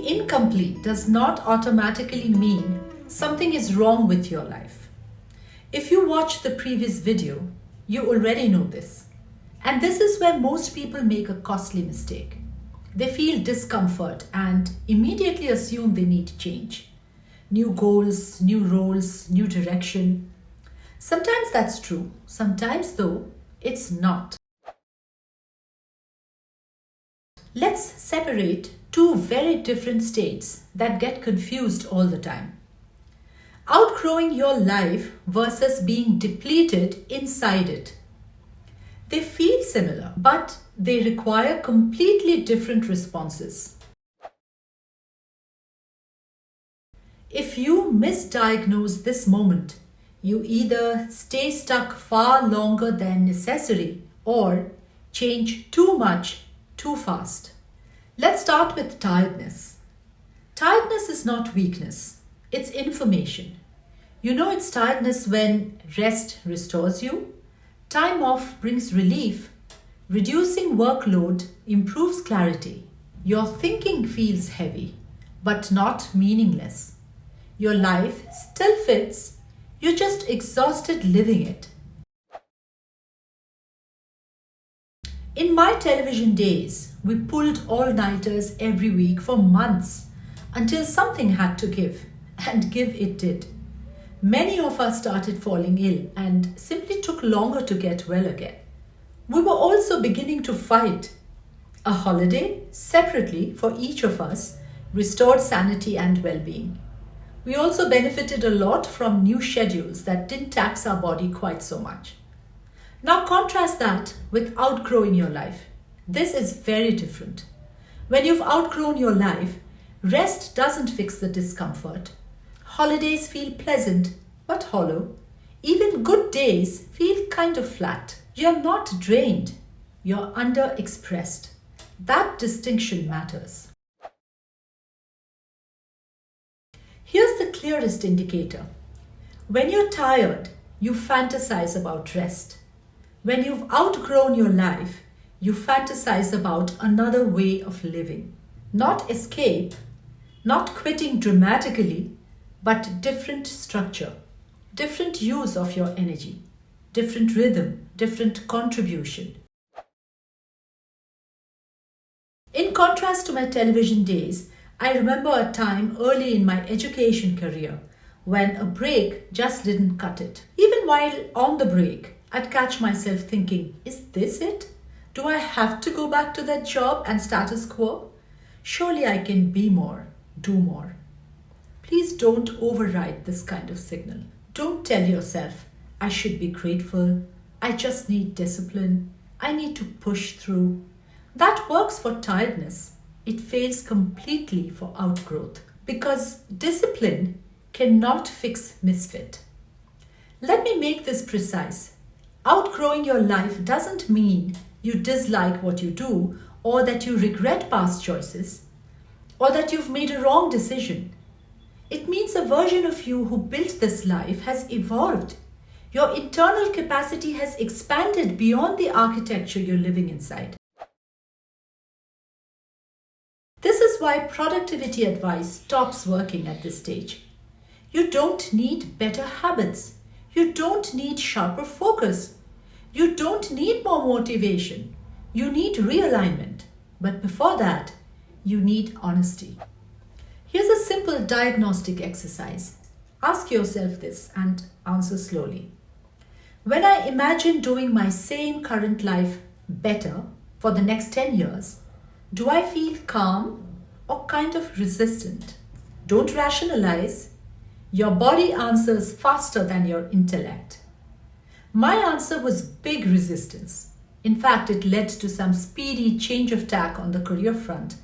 incomplete does not automatically mean something is wrong with your life. If you watched the previous video, you already know this. And this is where most people make a costly mistake. They feel discomfort and immediately assume they need change. New goals, new roles, new direction. Sometimes that's true. Sometimes, though, it's not. Let's separate two very different states that get confused all the time. Outgrowing your life versus being depleted inside it. They feel similar, but they require completely different responses. If you misdiagnose this moment, you either stay stuck far longer than necessary or change too much too fast. Let's start with tiredness. Tiredness is not weakness, it's information. You know it's tiredness when rest restores you, time off brings relief, reducing workload improves clarity. Your thinking feels heavy, but not meaningless. Your life still fits, you're just exhausted living it. In my television days, we pulled all-nighters every week for months until something had to give, and give it did. Many of us started falling ill and simply took longer to get well again. We were also beginning to fight. A holiday, separately for each of us, restored sanity and well-being. We also benefited a lot from new schedules that didn't tax our body quite so much. Now contrast that with outgrowing your life. This is very different. When you've outgrown your life, rest doesn't fix the discomfort. Holidays feel pleasant but hollow. Even good days feel kind of flat. You're not drained, you're underexpressed. That distinction matters. Here's the clearest indicator. When you're tired, you fantasize about rest. When you've outgrown your life, you fantasize about another way of living. Not escape, not quitting dramatically, but different structure, different use of your energy, different rhythm, different contribution. In contrast to my television days, I remember a time early in my education career when a break just didn't cut it. Even while on the break, I'd catch myself thinking, is this it? Do I have to go back to that job and status quo? Surely I can be more, do more. Please don't override this kind of signal. Don't tell yourself, I should be grateful, I just need discipline, I need to push through. That works for tiredness. It fails completely for outgrowth because discipline cannot fix misfit. Let me make this precise. Outgrowing your life doesn't mean you dislike what you do or that you regret past choices or that you've made a wrong decision. It means a version of you who built this life has evolved. Your internal capacity has expanded beyond the architecture you're living inside. This is why productivity advice stops working at this stage. You don't need better habits. You don't need sharper focus. You don't need more motivation. You need realignment. But before that, you need honesty. Here's a simple diagnostic exercise. Ask yourself this and answer slowly. When I imagine doing my same current life better for the next 10 years, do I feel calm or kind of resistant? Don't rationalize. Your body answers faster than your intellect. My answer was big resistance. In fact, it led to some speedy change of tack on the career front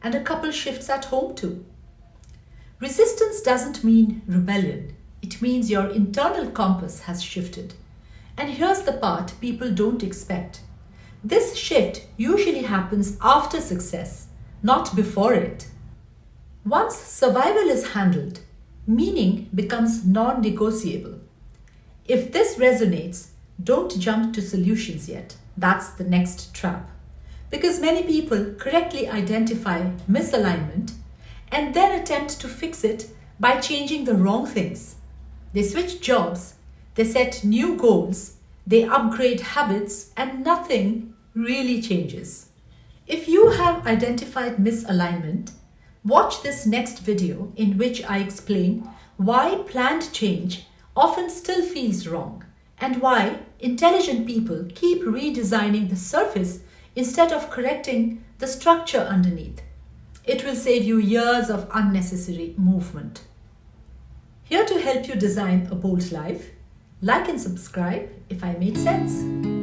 and a couple shifts at home too. Resistance doesn't mean rebellion. It means your internal compass has shifted. And here's the part people don't expect. This shift usually happens after success, not before it. Once survival is handled, meaning becomes non-negotiable. If this resonates, don't jump to solutions yet. That's the next trap. Because many people correctly identify misalignment and then attempt to fix it by changing the wrong things. They switch jobs, they set new goals, they upgrade habits, and nothing really changes. If you have identified misalignment, watch this next video in which I explain why planned change often still feels wrong and why intelligent people keep redesigning the surface instead of correcting the structure underneath. It will save you years of unnecessary movement. Here to help you design a bold life, like and subscribe if I made sense.